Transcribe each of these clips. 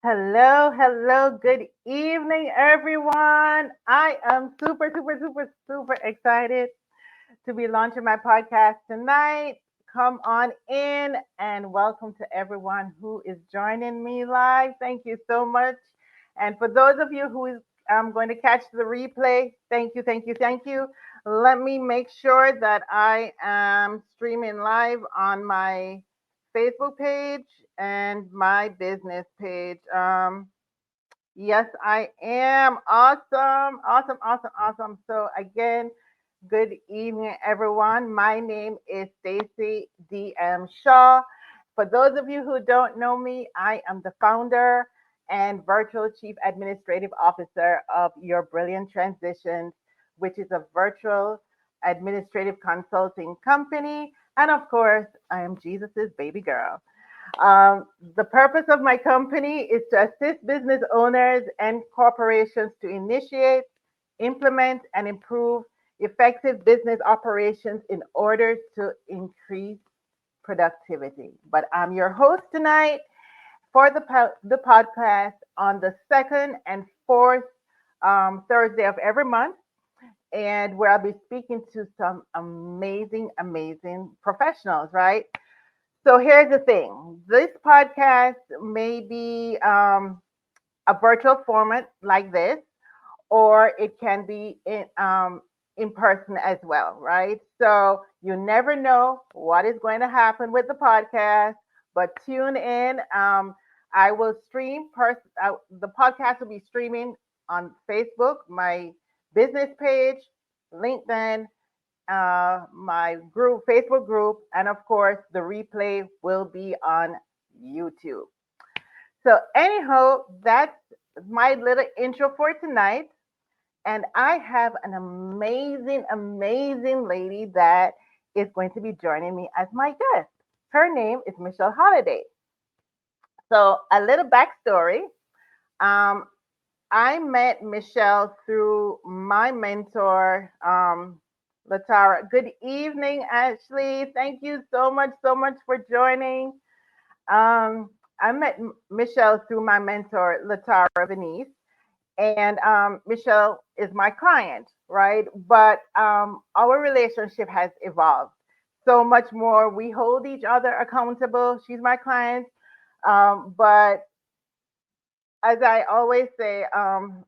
Hello, hello, good evening, everyone. I am super, super, super, super excited to be launching my podcast tonight. Come on in and welcome to everyone who is joining me live. Thank you so much. And for those of you who is going to catch the replay, thank you, thank you, thank you. Let me make sure that I am streaming live on my Facebook page and my business page. Yes, I am. Awesome, awesome, awesome, awesome. So again, good evening, everyone. My name is Stacy DM Shaw. For those of you who don't know me, I am the founder and virtual chief administrative officer of Your Brilliant Transitions, which is a virtual administrative consulting company. And of course, I am Jesus's baby girl. The purpose of my company is to assist business owners and corporations to initiate, implement, and improve effective business operations in order to increase productivity. But I'm your host tonight for the podcast on the second and fourth Thursday of every month, and where I'll be speaking to some amazing, amazing professionals, right? So here's the thing. This podcast may be a virtual format like this, or it can be in person as well, right? So you never know what is going to happen with the podcast, but tune in. I will the podcast will be streaming on Facebook, my business page, LinkedIn, my group, Facebook group, and of course, the replay will be on YouTube. So, anyhow, that's my little intro for tonight. And I have an amazing, amazing lady that is going to be joining me as my guest. Her name is Michele Holiday. So, a little backstory. Um, I met Michele through my mentor, Latara. Good evening, Ashley. Thank you so much for joining. I met Michele through my mentor, Latara Venice, and Michele is my client, right? But our relationship has evolved so much more. We hold each other accountable. She's my client, but as I always say, our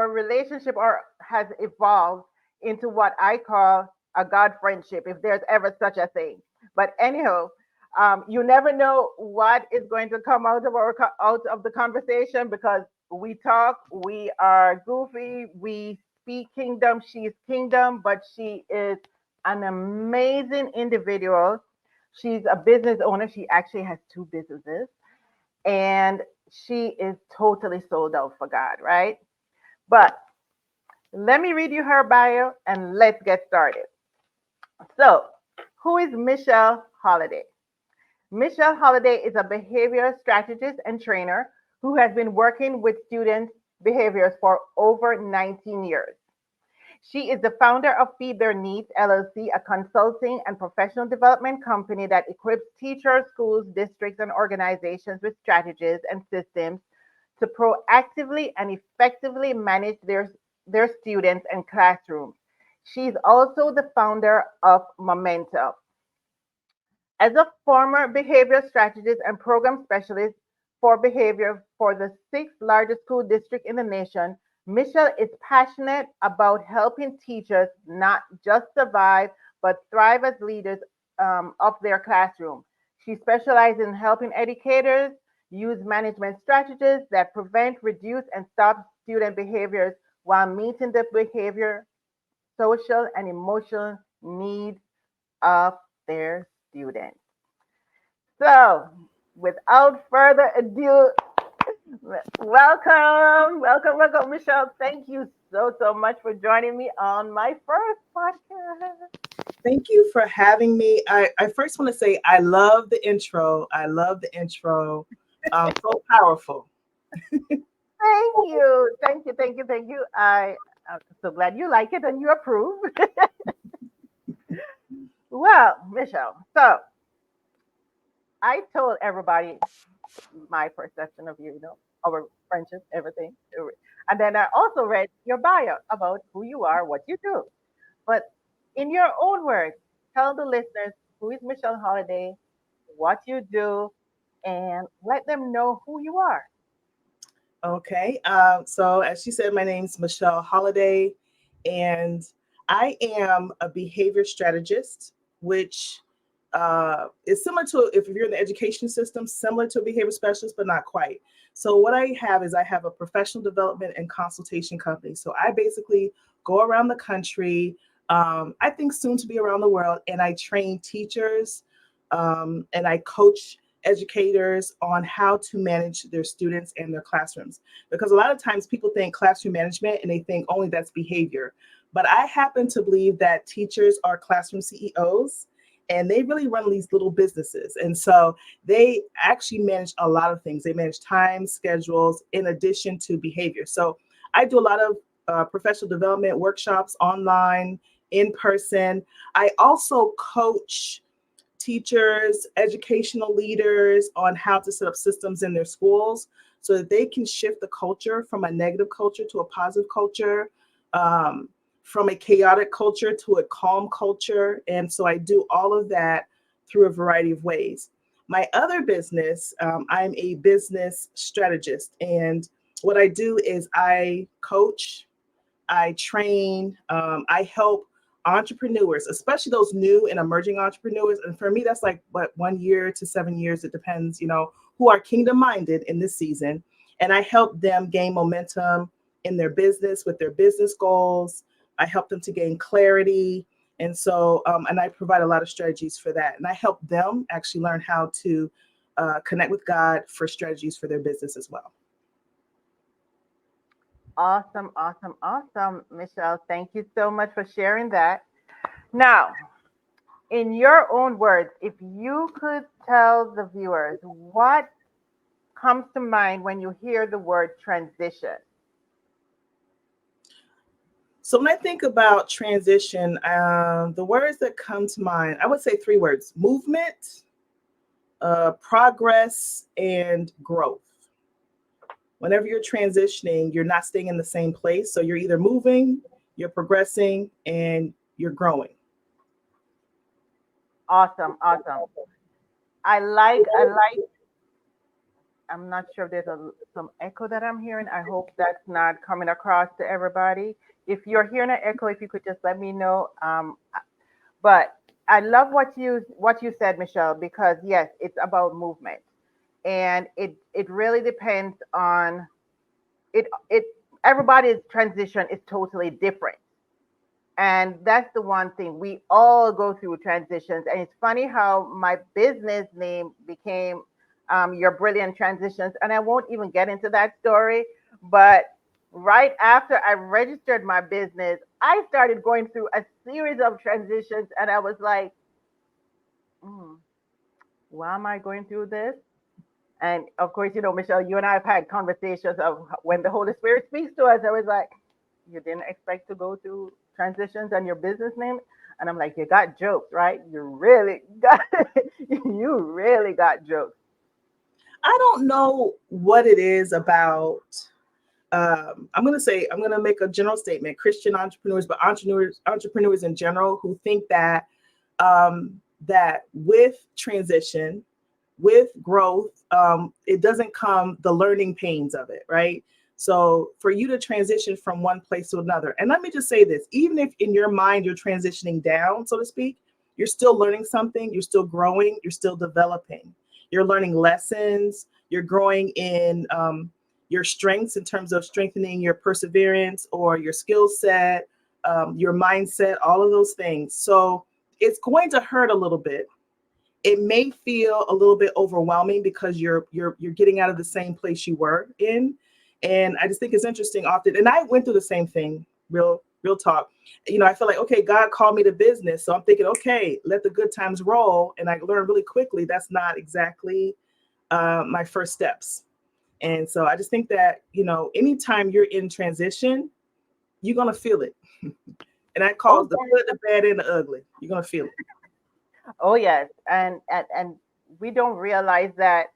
relationship has evolved into what I call a God friendship, if there's ever such a thing. But anyhow, you never know what is going to come out of the conversation because we talk, we are goofy, we speak kingdom. She's kingdom, but she is an amazing individual. She's a business owner. She actually has two businesses, and she is totally sold out for God, right? But let me read you her bio and let's get started. So, who is Michele Holiday? Michele Holiday is a behavior strategist and trainer who has been working with students' behaviors for over 19 years. She is the founder of Feed Their Needs LLC, a consulting and professional development company that equips teachers, schools, districts, and organizations with strategies and systems to proactively and effectively manage their students and classrooms. She's also the founder of Momentum. As a former behavior strategist and program specialist for behavior for the sixth largest school district in the nation, Michele is passionate about helping teachers not just survive, but thrive as leaders of their classroom. She specializes in helping educators use management strategies that prevent, reduce, and stop student behaviors while meeting the behavior, social, and emotional needs of their students. So, without further ado, welcome, Michele. Thank you so much for joining me on my first podcast. Thank you for having me. I first want to say I love the intro. I love the intro. So powerful. Thank you. I'm so glad you like it and you approve. Well, Michele, so I told everybody my perception of you, our friendship, everything. And then I also read your bio about who you are, what you do. But in your own words, tell the listeners who is Michelle Holiday, what you do, and let them know who you are. Okay. So, as she said, my name's Michelle Holiday, and I am a behavior strategist, which is similar to, if you're in the education system, similar to a behavior specialist, but not quite. So, what I have is I have a professional development and consultation company. So, I basically go around the country, I think soon to be around the world, and I train teachers and I coach educators on how to manage their students and their classrooms. Because a lot of times people think classroom management and they think only that's behavior. But I happen to believe that teachers are classroom CEOs and they really run these little businesses. And so they actually manage a lot of things. They manage time, schedules, in addition to behavior. So I do a lot of professional development workshops online, in person. I also coach teachers, educational leaders on how to set up systems in their schools so that they can shift the culture from a negative culture to a positive culture, um, from a chaotic culture to a calm culture. And so I do all of that through a variety of ways. My other business, I'm a business strategist. And what I do is I coach, I train, I help entrepreneurs, especially those new and emerging entrepreneurs. And for me, that's like what 1 year to 7 years. It depends, who are kingdom minded in this season. And I help them gain momentum in their business with their business goals. I help them to gain clarity. And so, and I provide a lot of strategies for that. And I help them actually learn how to connect with God for strategies for their business as well. Awesome, awesome, awesome, Michelle. Thank you so much for sharing that. Now, in your own words, if you could tell the viewers what comes to mind when you hear the word transition. So when I think about transition, the words that come to mind, I would say three words: movement, progress, and growth. Whenever you're transitioning, you're not staying in the same place. So you're either moving, you're progressing, and you're growing. Awesome, awesome. I like. I'm not sure if there's some echo that I'm hearing. I hope that's not coming across to everybody. If you're hearing an echo, if you could just let me know. But I love what you said, Michelle, because yes, it's about movement, and it really depends on it. Everybody's transition is totally different, and that's the one thing we all go through transitions. And it's funny how my business name became your brilliant transitions, and I won't even get into that story. But right after I registered my business, I started going through a series of transitions, and I was like, mm, why am I going through this? And of course, Michelle, you and I have had conversations of when the Holy Spirit speaks to us. I was like, you didn't expect to go through transitions and your business name? And I'm like, you got jokes, right? You really got, you really got jokes. I don't know what it is about. I'm going to make a general statement: Christian entrepreneurs, but entrepreneurs in general, who think that with transition, with growth, it doesn't come the learning pains of it, right? So for you to transition from one place to another, and let me just say this: even if in your mind you're transitioning down, so to speak, you're still learning something, you're still growing, you're still developing, you're learning lessons, you're growing in your strengths in terms of strengthening your perseverance or your skill set, your mindset, all of those things. So it's going to hurt a little bit. It may feel a little bit overwhelming because you're getting out of the same place you were in. And I just think it's interesting often. And I went through the same thing, real talk. I feel like, okay, God called me to business. So I'm thinking, okay, let the good times roll. And I learned really quickly that's not exactly my first steps. And so I just think that, anytime you're in transition, you're going to feel it. And that calls Oh, the good, the bad, and the ugly. You're going to feel it. oh yes. And we don't realize that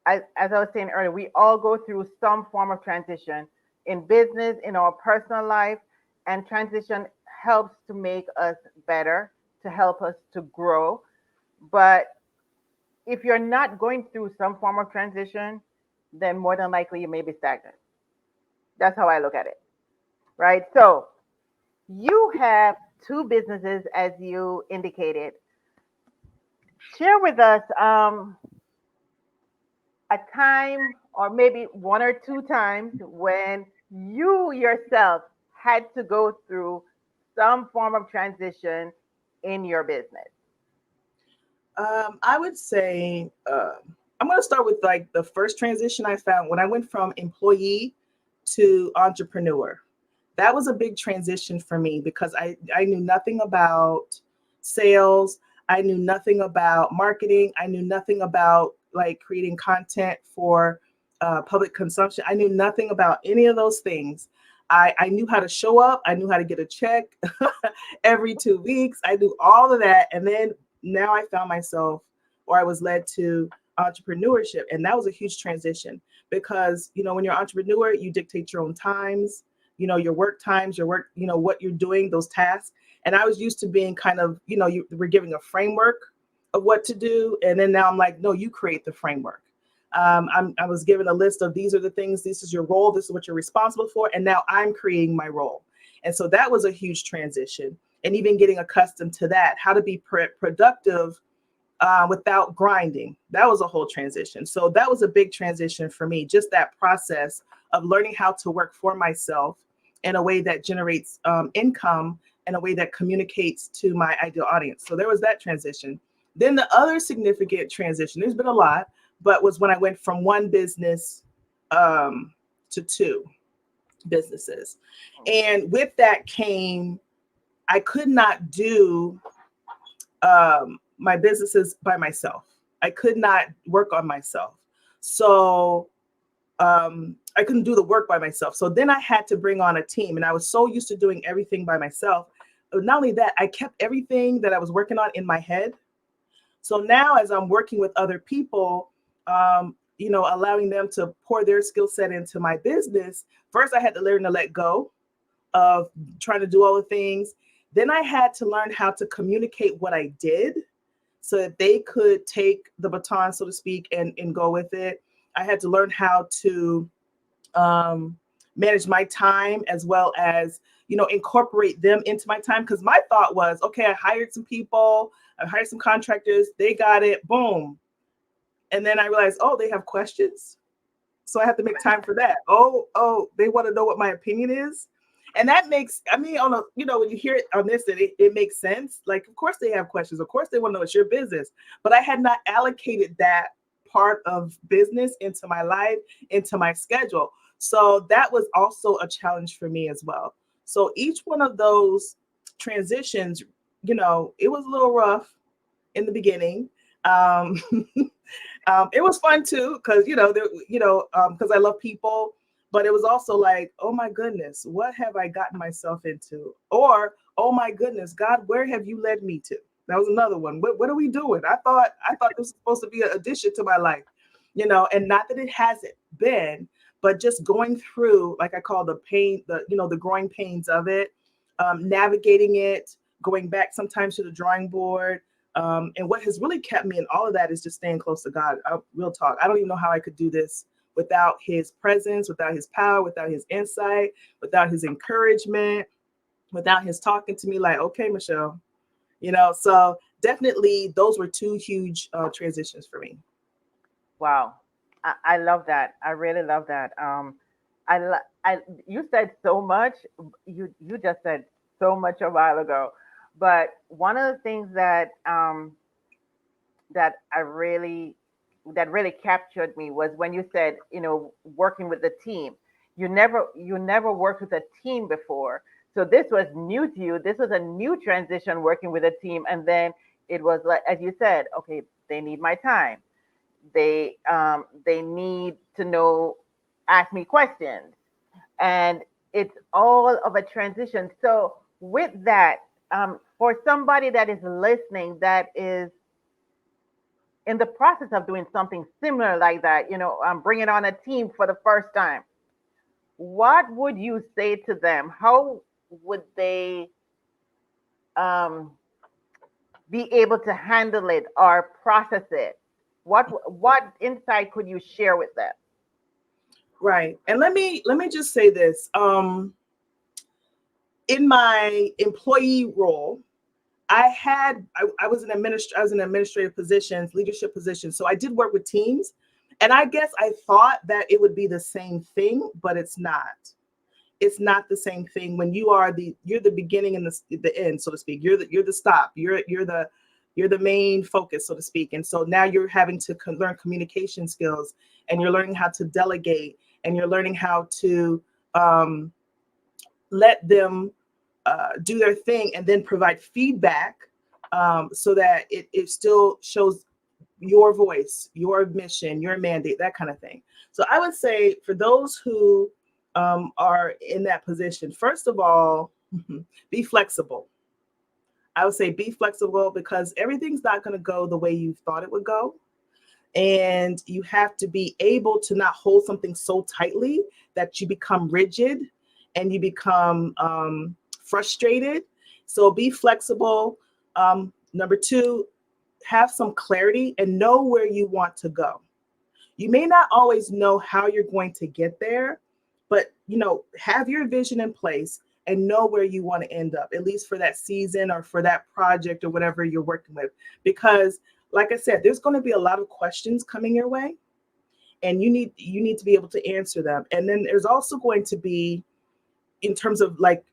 as I was saying earlier, we all go through some form of transition in business, in our personal life, and transition helps to make us better, to help us to grow. But if you're not going through some form of transition, then more than likely you may be stagnant. That's how I look at it, right? So you have two businesses, as you indicated. Share with us a time, or maybe one or two times, when you yourself had to go through some form of transition in your business. I would say I'm going to start with like the first transition I found when I went from employee to entrepreneur. That was a big transition for me because I knew nothing about sales. I knew nothing about marketing. I knew nothing about like creating content for public consumption. I knew nothing about any of those things. I knew how to show up. I knew how to get a check every 2 weeks. I knew all of that. And then now I found myself, or I was led to entrepreneurship. And that was a huge transition because, when you're an entrepreneur, you dictate your own times, your work times, your work, what you're doing, those tasks. And I was used to being kind of, you were giving a framework of what to do. And then now I'm like, no, you create the framework. I was given a list of these are the things, this is your role, this is what you're responsible for. And now I'm creating my role. And so that was a huge transition. And even getting accustomed to that, how to be productive without grinding. That was a whole transition. So that was a big transition for me, just that process of learning how to work for myself in a way that generates income, in a way that communicates to my ideal audience. So there was that transition. Then the other significant transition, there's been a lot, but was when I went from one business to two businesses. And with that came, I could not do my businesses by myself. I could not work on myself. So I couldn't do the work by myself. So then I had to bring on a team. And I was so used to doing everything by myself. But not only that, I kept everything that I was working on in my head. So now as I'm working with other people, allowing them to pour their skill set into my business, first I had to learn to let go of trying to do all the things. Then I had to learn how to communicate what I did so that they could take the baton, so to speak, and go with it. I had to learn how to manage my time as well as, incorporate them into my time. Because my thought was, okay, I hired some people, I hired some contractors, they got it, boom. And then I realized, oh, they have questions. So I have to make time for that. Oh, they want to know what my opinion is. And that makes, on a, when you hear it on this, it makes sense. Like, of course they have questions. Of course they want to know, it's your business. But I had not allocated that part of business into my life, into my schedule. So that was also a challenge for me as well. So each one of those transitions, it was a little rough in the beginning. Um, it was fun too, because because I love people, but it was also like, oh my goodness, what have I gotten myself into? Or, oh my goodness, God, where have you led me to? That was another one. What are we doing? I thought this was supposed to be an addition to my life, and not that it hasn't been, but just going through, like I call the pain, the growing pains of it, navigating it, going back sometimes to the drawing board. And what has really kept me in all of that is just staying close to God. Real talk. I don't even know how I could do this without his presence, without his power, without his insight, without his encouragement, without his talking to me like, okay, Michele, so definitely those were two huge transitions for me. Wow. I love that. I really love that. You said so much. You just said so much a while ago. But one of the things that I really that really captured me was when you said, working with the team. You never worked with a team before. So this was new to you. This was a new transition, working with a team. And then it was like, as you said, okay, they need my time. They need to know, ask me questions. And it's all of a transition. So with that, for somebody that is listening, that is in the process of doing something similar like that, bringing on a team for the first time, what would you say to them? How would they um, be able to handle it or process it? What insight could you share with them? Right. And let me just say this. In my employee role, I was I was in administrative positions, leadership positions. So I did work with teams. And I guess I thought that it would be the same thing, but it's not. It's not the same thing when you're the beginning and the end, so to speak. You're the stop. You're the main focus, so to speak. And so now you're having to learn communication skills, and you're learning how to delegate, and you're learning how to um, let them do their thing and then provide feedback, so that it still shows your voice, your mission, your mandate, that kind of thing. So I would say for those who are in that position, first of all, be flexible. I would say be flexible because everything's not going to go the way you thought it would go. And you have to be able to not hold something so tightly that you become rigid and you become frustrated. So be flexible. Number two, have some clarity and know where you want to go. You may not always know how you're going to get there, but have your vision in place and know where you want to end up, at least for that season or for that project or whatever you're working with. Because like I said, there's going to be a lot of questions coming your way, and you need to be able to answer them. And then there's also going to be, in terms of like,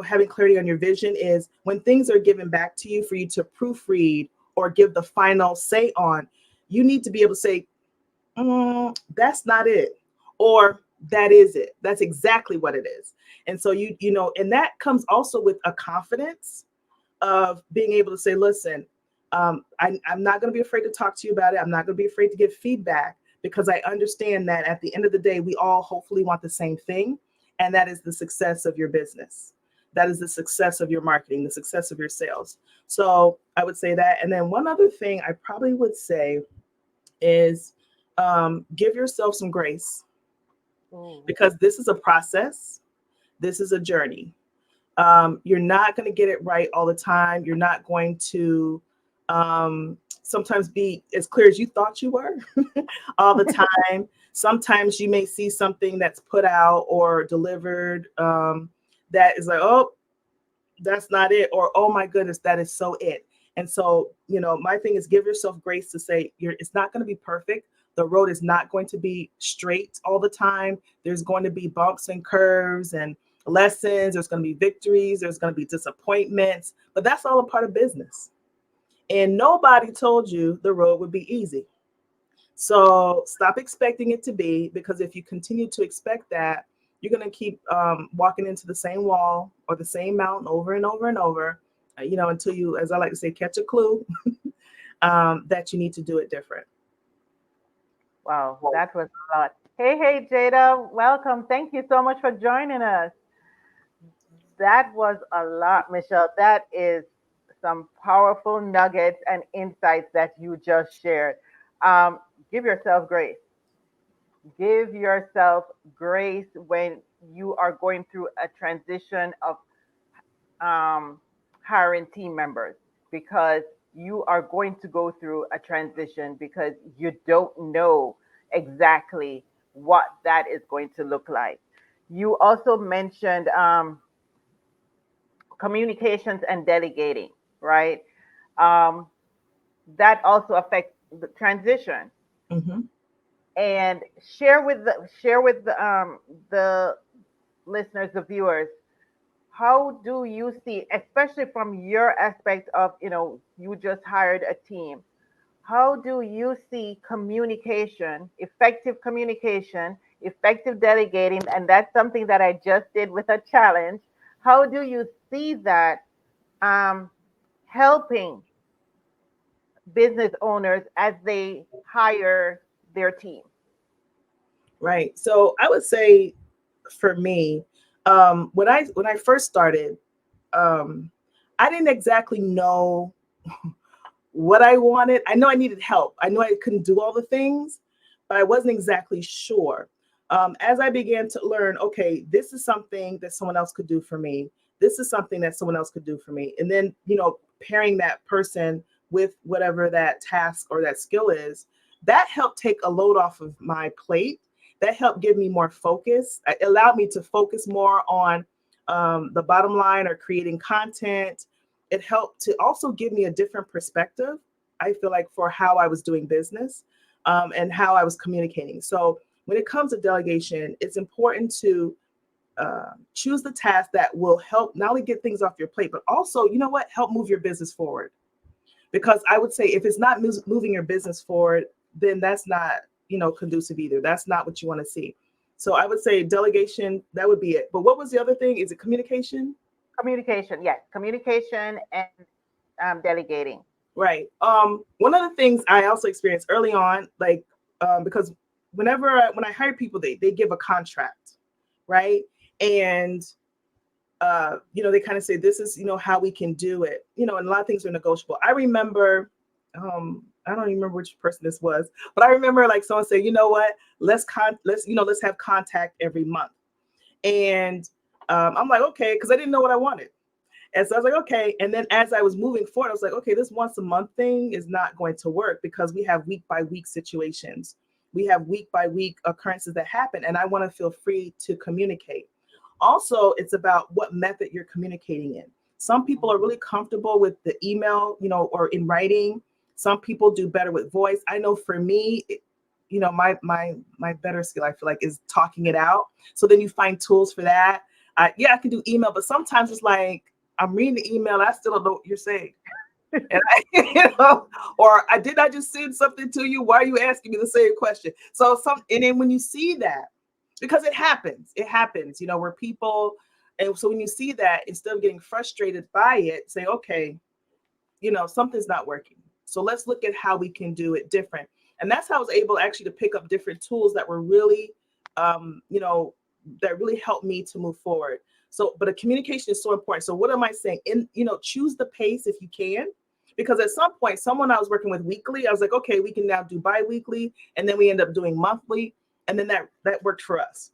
having clarity on your vision, is when things are given back to you for you to proofread or give the final say on, you need to be able to say, that's not it, or that is it. That's exactly what it is. And so and that comes also with a confidence of being able to say, listen, I'm not going to be afraid to talk to you about it. I'm not going to be afraid to give feedback, because I understand that at the end of the day, we all hopefully want the same thing. And that is the success of your business. That is the success of your marketing, the success of your sales. So I would say that. And then one other thing I probably would say is, give yourself some grace, Ooh, because this is a process. This is a journey. You're not going to get it right all the time. You're not going to sometimes be as clear as you thought you were all the time. Sometimes you may see something that's put out or delivered, that is like, oh, that's not it, or oh my goodness, that is so it. And so, my thing is, give yourself grace to say, it's not going to be perfect. The road is not going to be straight all the time. There's going to be bumps and curves and lessons. There's going to be victories. There's going to be disappointments, but that's all a part of business. And nobody told you the road would be easy. So stop expecting it to be, because if you continue to expect that, you're going to keep walking into the same wall or the same mountain over and over and over, until you, as I like to say, catch a clue, that you need to do it different. wow, that was a lot. Hey, Jada, welcome. Thank you so much for joining us. That was a lot, Michelle. That is some powerful nuggets and insights that you just shared. Um, Give yourself grace. Give yourself grace when you are going through a transition of um, hiring team members, because you are going to go through a transition because you don't know exactly what that is going to look like. You also mentioned communications and delegating, right? Um, that also affects the transition. Hmm. And share with the listeners, the viewers, how do you see, especially from your aspect of, you just hired a team, how do you see communication, effective delegating, and that's something that I just did with a challenge. How do you see that um, helping business owners as they hire their team? Right. So I would say, for me, when I first started, um, I didn't exactly know what I wanted. I know I needed help. I know I couldn't do all the things, but I wasn't exactly sure. As I began to learn, okay, this is something that someone else could do for me. This is something that someone else could do for me. And then, pairing that person with whatever that task or that skill is, that helped take a load off of my plate. That helped give me more focus. It allowed me to focus more on the bottom line or creating content. It helped to also give me a different perspective, I feel like, for how I was doing business, and how I was communicating. So when it comes to delegation, it's important to choose the task that will help not only get things off your plate, but also, you know what, help move your business forward. Because I would say if it's not moving your business forward, then that's not, conducive either. That's not what you want to see. So I would say delegation, that would be it. But what was the other thing? Is it communication? Communication, yes, communication and delegating. Right. One of the things I also experienced early on, like, because when I hire people, they give a contract, right? And they kind of say, this is, how we can do it, and a lot of things are negotiable. I remember, I don't even remember which person this was, but I remember like someone say, you know what, let's have contact every month. And I'm like, okay, because I didn't know what I wanted. And so I was like, okay. And then as I was moving forward, I was like, okay, this once a month thing is not going to work because we have week by week situations. We have week by week occurrences that happen, and I want to feel free to communicate. Also, it's about what method you're communicating in. Some people are really comfortable with the email, or in writing. Some people do better with voice. I know for me, my better skill, I feel like, is talking it out. So then you find tools for that. Yeah, I can do email, but sometimes it's like I'm reading the email, I still don't know what you're saying. And or I did I just send something to you? Why are you asking me the same question? And then when you see that, because it happens, where people, and so when you see that, instead of getting frustrated by it, say, okay, something's not working. So let's look at how we can do it different. And that's how I was able actually to pick up different tools that were really, that really helped me to move forward. So, but a communication is so important. So what am I saying? Choose the pace if you can, because at some point, someone I was working with weekly, I was like, okay, we can now do bi-weekly. And then we end up doing monthly. And then that worked for us.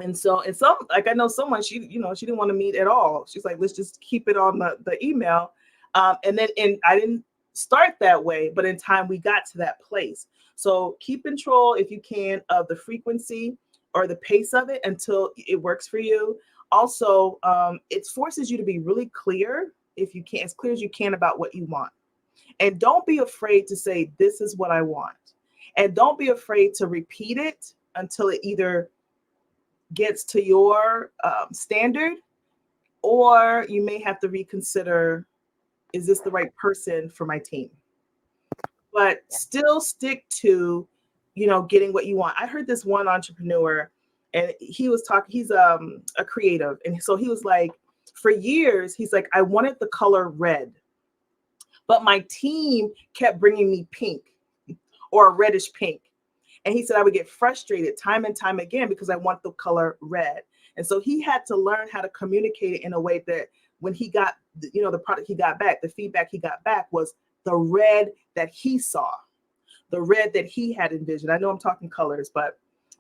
And so, and some, like I know someone, she didn't want to meet at all. She's like, let's just keep it on the email. And I didn't start that way, but in time we got to that place. So keep control if you can of the frequency or the pace of it until it works for you. Also, it forces you to be really clear, if you can, as clear as you can, about what you want. And don't be afraid to say, this is what I want. And don't be afraid to repeat it until it either gets to your standard, or you may have to reconsider, is this the right person for my team? But still stick to, getting what you want. I heard this one entrepreneur, and he was talking, he's a creative. And so he was like, for years, he's like, I wanted the color red, but my team kept bringing me pink or a reddish pink. And he said, I would get frustrated time and time again because I want the color red. And so he had to learn how to communicate it in a way that when he got, the product he got back, the feedback he got back was the red that he saw, the red that he had envisioned. I know I'm talking colors, but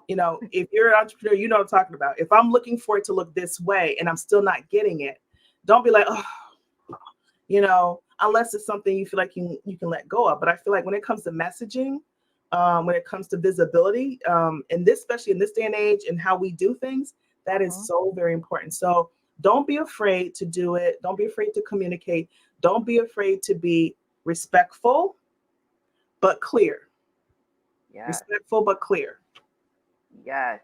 if you're an entrepreneur, you know what I'm talking about. If I'm looking for it to look this way and I'm still not getting it, don't be like, oh, unless it's something you feel like you can let go of. But I feel like when it comes to messaging, when it comes to visibility, and this, especially in this day and age and how we do things, that is so very important. So don't be afraid to do it. Don't be afraid to communicate. Don't be afraid to be respectful, but clear. Yes, Respectful, but clear. yes,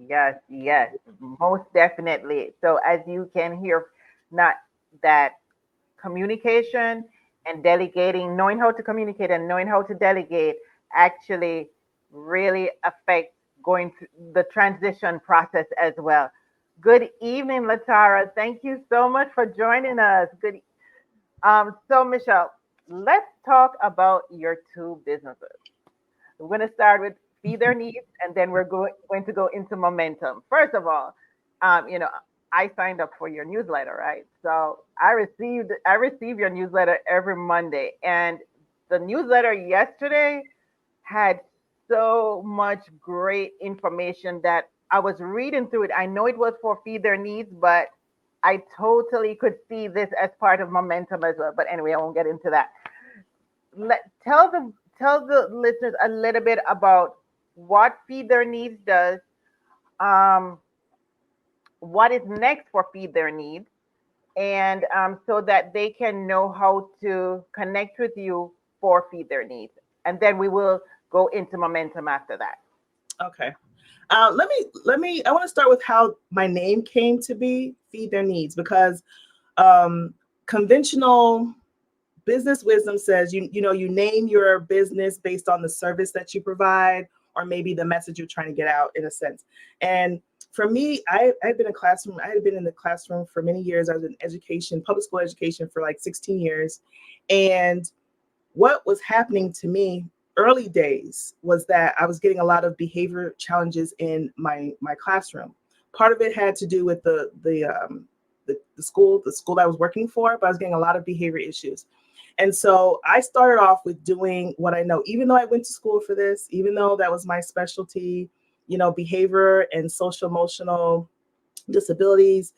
yes, yes, most definitely. So as you can hear, not that communication and delegating, knowing how to communicate and knowing how to delegate actually really affects going through the transition process as well. Good evening, Latara. Thank you so much for joining us. So Michelle, let's talk about your two businesses. We're going to start with feed their needs, and then we're going to go into momentum. First of all, you know, I signed up for your newsletter, right? So I receive your newsletter every Monday, and the newsletter yesterday had so much great information that I was reading through it. I know it was for Feed Their Needs, but I totally could see this as part of momentum as well. But anyway, I won't get into that. Tell the listeners a little bit about what Feed Their Needs does, um, what is next for Feed Their Needs, and so that they can know how to connect with you for Feed Their Needs. And then we will go into momentum after that. Okay. I want to start with how my name came to be, Feed Their Needs, because um, conventional business wisdom says you name your business based on the service that you provide, or maybe the message you're trying to get out, in a sense. And for me, I had been in classroom. I had been in the classroom for many years. I was in education, public school education, for like 16 years, and what was happening to me early days was that I was getting a lot of behavior challenges in my classroom. Part of it had to do with the school that I was working for, but I was getting a lot of behavior issues. And so I started off with doing what I know, even though I went to school for this, even though that was my specialty, behavior and social emotional disabilities.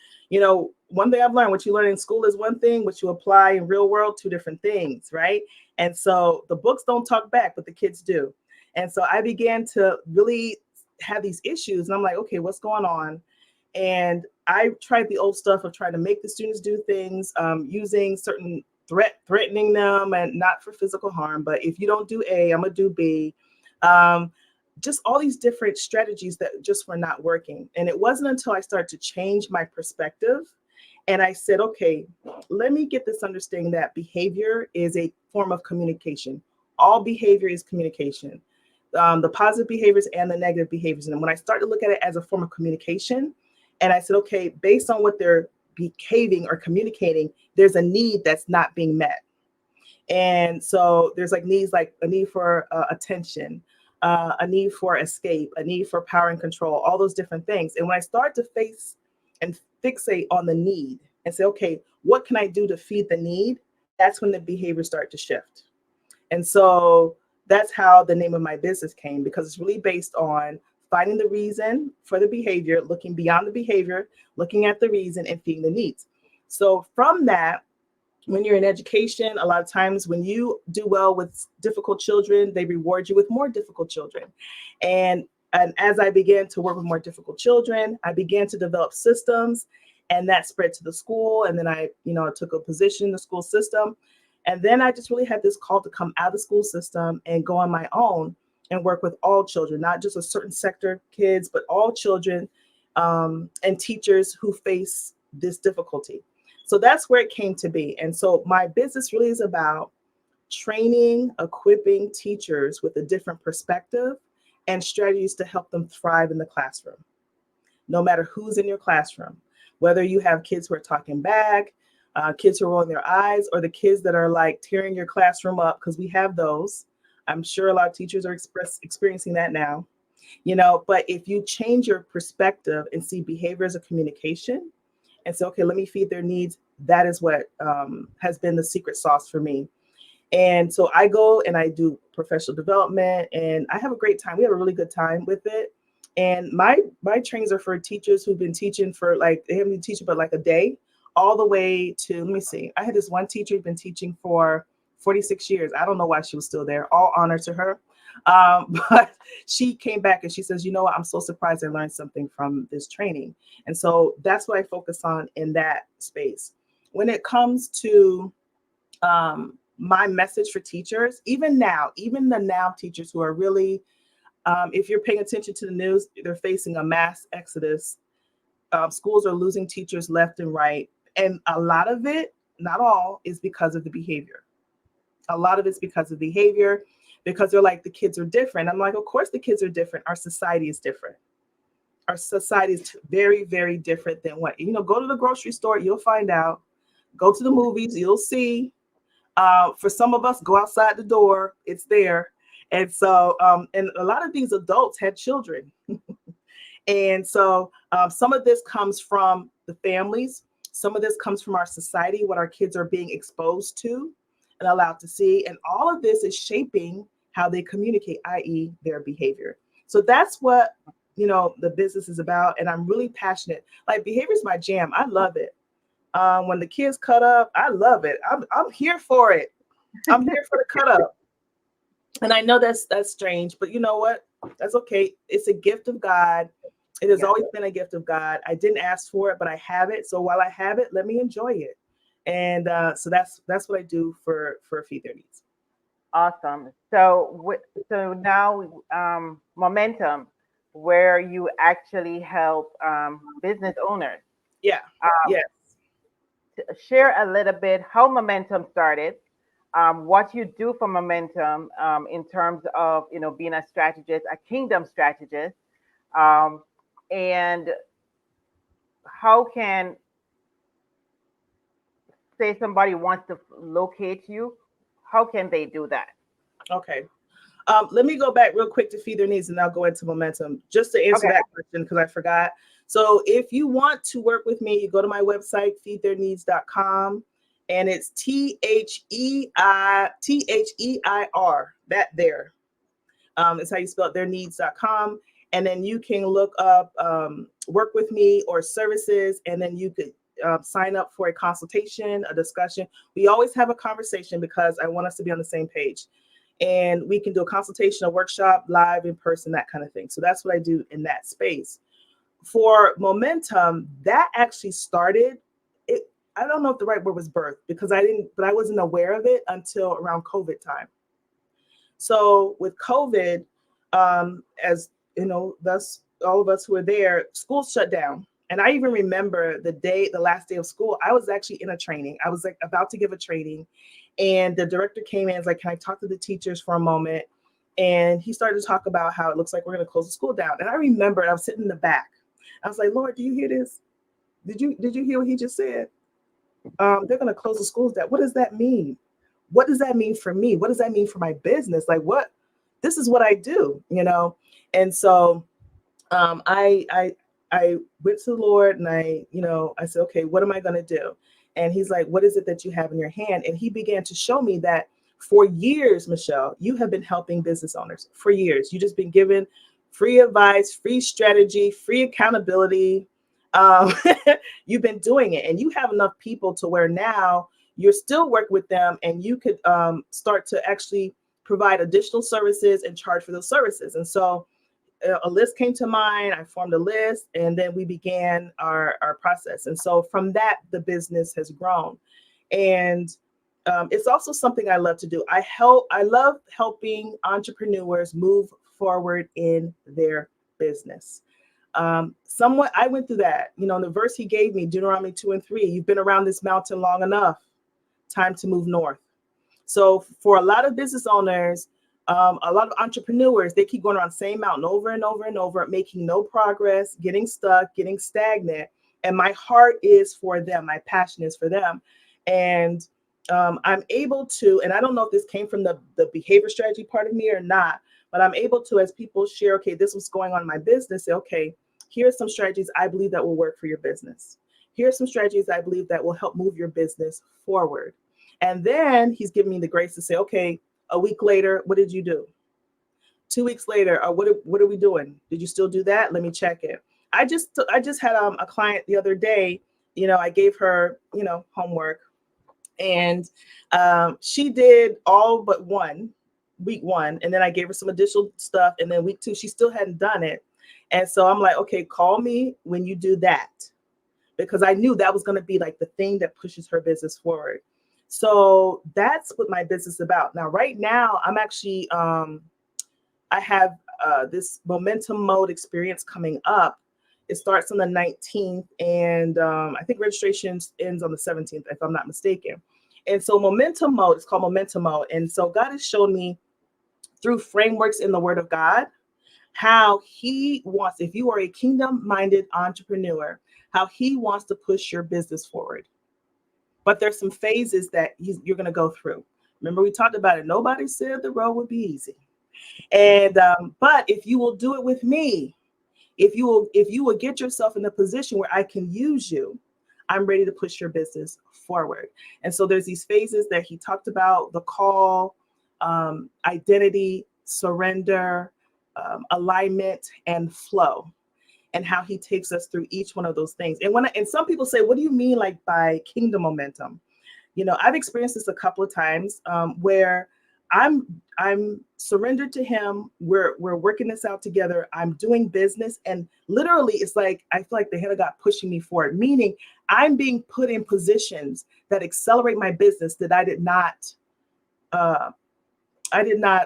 One thing I've learned, what you learn in school is one thing, what you apply in real world, two different things, right? And so the books don't talk back, but the kids do. And so I began to really have these issues, and I'm like, okay, what's going on? And I tried the old stuff of trying to make the students do things, using certain threatening them, and not for physical harm, but if you don't do A, I'm gonna do B. Um, just all these different strategies that just were not working. And it wasn't until I started to change my perspective and I said, okay, let me get this understanding that behavior is a form of communication. All behavior is communication, the positive behaviors and the negative behaviors. And when I started to look at it as a form of communication, and I said, okay, based on what they're behaving or communicating, there's a need that's not being met. And so there's like needs, like a need for attention, a need for escape, a need for power and control, all those different things. And when I start to face and fixate on the need and say, okay, what can I do to feed the need? That's when the behaviors start to shift. And so that's how the name of my business came, because it's really based on finding the reason for the behavior, looking beyond the behavior, looking at the reason, and feeding the needs. So from that, when you're in education, a lot of times when you do well with difficult children, they reward you with more difficult children. And as I began to work with more difficult children, I began to develop systems, and that spread to the school. And then I took a position in the school system. And then I just really had this call to come out of the school system and go on my own and work with all children, not just a certain sector of kids, but all children, and teachers who face this difficulty. So that's where it came to be. And so my business really is about training, equipping teachers with a different perspective and strategies to help them thrive in the classroom, no matter who's in your classroom, whether you have kids who are talking back, kids who are rolling their eyes, or the kids that are like tearing your classroom up, because we have those. I'm sure a lot of teachers are experiencing that now. But if you change your perspective and see behavior as a communication and say, okay, let me feed their needs, that is what has been the secret sauce for me. And so I go and I do professional development, and I have a great time. We have a really good time with it. And my trainings are for teachers who've been teaching for, like, they haven't been teaching but like a day, all the way to, let me see, I had this one teacher who'd been teaching for 46 years. I don't know why she was still there. All honor to her. But she came back and she says, you know what, I'm so surprised I learned something from this training. And so that's what I focus on in that space. When it comes to my message for teachers, even now, even the now teachers who are really, if you're paying attention to the news, they're facing a mass exodus. Schools are losing teachers left and right. And a lot of it, not all, is because of the behavior. A lot of it's because of behavior, because they're like, the kids are different. I'm like, of course the kids are different. Our society is different. Our society is very, very different than what, go to the grocery store, you'll find out. Go to the movies, you'll see. For some of us, go outside the door, it's there. And so, and a lot of these adults had children. And so some of this comes from the families. Some of this comes from our society, what our kids are being exposed to. and allowed to see. And all of this is shaping how they communicate, i.e., their behavior. So that's what, the business is about. And I'm really passionate. Like, behavior is my jam. I love it. When the kids cut up, I love it. I'm here for it. I'm here for the cut up. And I know that's strange, but you know what? That's okay. It's a gift of God. It has Yeah. always been a gift of God. I didn't ask for it, but I have it. So while I have it, let me enjoy it. And so that's what I do for Feed Their Needs. Awesome. So now, momentum, where you actually help business owners. Yeah. Um, Yeah. Share a little bit how momentum started, what you do for momentum, in terms of being a strategist, a kingdom strategist, um, and how can, say somebody wants to locate you, how can they do that? Okay. Let me go back real quick to Feed Their Needs, and I'll go into momentum just to answer Okay. that question because I forgot. So if you want to work with me, you go to my website, feedtheirneeds.com, and it's THEIR, that there. Is how you spell it, theirneeds.com. And then you can look up work with me or services, and then you could sign up for a consultation, a discussion. We always have a conversation because I want us to be on the same page. And we can do a consultation, a workshop, live, in person, that kind of thing. So that's what I do in that space. For momentum, that actually started. It, I don't know if the right word was birth because I wasn't aware of it until around COVID time. So with COVID, as you know, thus all of us who were there, school shut down. And I even remember the last day of school, I was actually in a training. I was like about to give a training, and the director came in and was like, "Can I talk to the teachers for a moment?" And he started to talk about how it looks like we're going to close the school down. And I remember I was sitting in the back. I was like, "Lord, do you hear this? Did you hear what he just said? They're going to close the schools down. What does that mean? What does that mean for me? What does that mean for my business? Like, what? This is what I do. And so I went to the Lord, and I said, okay, what am I going to do? And he's like, what is it that you have in your hand? And he began to show me that for years, Michelle, you have been helping business owners for years. You just been given free advice, free strategy, free accountability. Um, you've been doing it, and you have enough people to where now you're still working with them, and you could start to actually provide additional services and charge for those services. And so a list came to mind. I formed a list, and then we began our process. And so from that, the business has grown. And it's also something I love to do. I love helping entrepreneurs move forward in their business. Somewhat, I went through that. The verse he gave me, Deuteronomy 2:3, you've been around this mountain long enough, time to move north. So for a lot of business owners, a lot of entrepreneurs, they keep going around the same mountain over and over and over, making no progress, getting stuck, getting stagnant. And my heart is for them. My passion is for them. And I'm able to, and I don't know if this came from the behavior strategy part of me or not, but I'm able to, as people share, okay, this was going on in my business, say, okay, here are some strategies I believe that will work for your business. Here are some strategies I believe that will help move your business forward. And then he's giving me the grace to say, okay, a week later, what did you do? 2 weeks later, what are we doing? Did you still do that? Let me check it. I just had a client the other day. I gave her homework, and she did all but week one, and then I gave her some additional stuff, and then week two she still hadn't done it. And so I'm like, okay, call me when you do that, because I knew that was going to be like the thing that pushes her business forward. So that's what my business is about. Now, right now, I'm actually, I have this momentum mode experience coming up. It starts on the 19th, and I think registration ends on the 17th, if I'm not mistaken. And so momentum mode, it's called momentum mode. And so God has shown me through frameworks in the Word of God how he wants, if you are a kingdom-minded entrepreneur, how he wants to push your business forward. But there's some phases that you're going to go through. Remember, we talked about it. Nobody said the road would be easy. And but if you will do it with me, if you will get yourself in a position where I can use you, I'm ready to push your business forward. And so there's these phases that he talked about: the call, identity, surrender, alignment, and flow, and how he takes us through each one of those things. And some people say, what do you mean like by kingdom momentum? I've experienced this a couple of times, where I'm surrendered to him. We're working this out together. I'm doing business, and literally, it's like I feel like the hand of God pushing me forward. Meaning, I'm being put in positions that accelerate my business that I did not.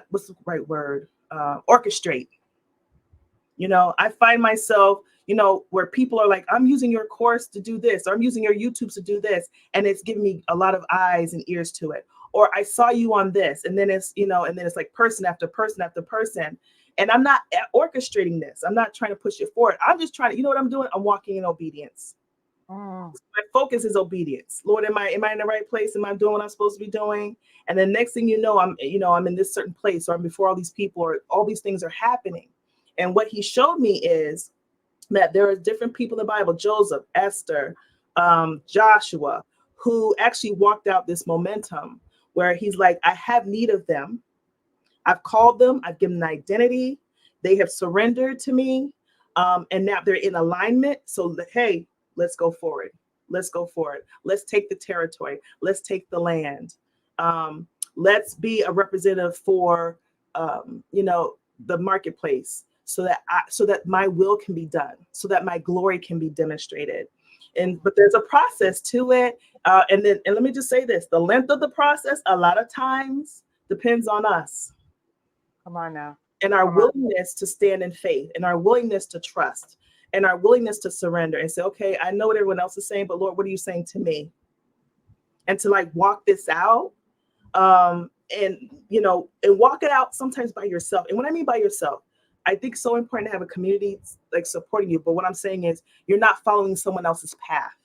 What's the right word? Orchestrate. I find myself, where people are like, I'm using your course to do this, or I'm using your YouTube to do this. And it's giving me a lot of eyes and ears to it. Or I saw you on this. And then it's like person after person after person. And I'm not orchestrating this. I'm not trying to push it forward. I'm just trying to, what I'm doing? I'm walking in obedience. Mm. My focus is obedience. Lord, am I in the right place? Am I doing what I'm supposed to be doing? And then next thing I'm in this certain place, or I'm before all these people, or all these things are happening. And what he showed me is that there are different people in the Bible: Joseph, Esther, Joshua, who actually walked out this momentum where he's like, I have need of them. I've called them. I've given them identity. They have surrendered to me. And now they're in alignment. So, hey, let's go forward. Let's go forward. Let's take the territory. Let's take the land. Let's be a representative for, the marketplace, so that my will can be done, so that my glory can be demonstrated. But there's a process to it. And let me just say this: the length of the process, a lot of times, depends on us Come on now. and our Come on. willingness to stand in faith, and our willingness to trust, and our willingness to surrender and say, okay, I know what everyone else is saying, but Lord, what are you saying to me? And to like walk this out, and walk it out sometimes by yourself. And what I mean by yourself, I think it's so important to have a community like supporting you. But what I'm saying is, you're not following someone else's path.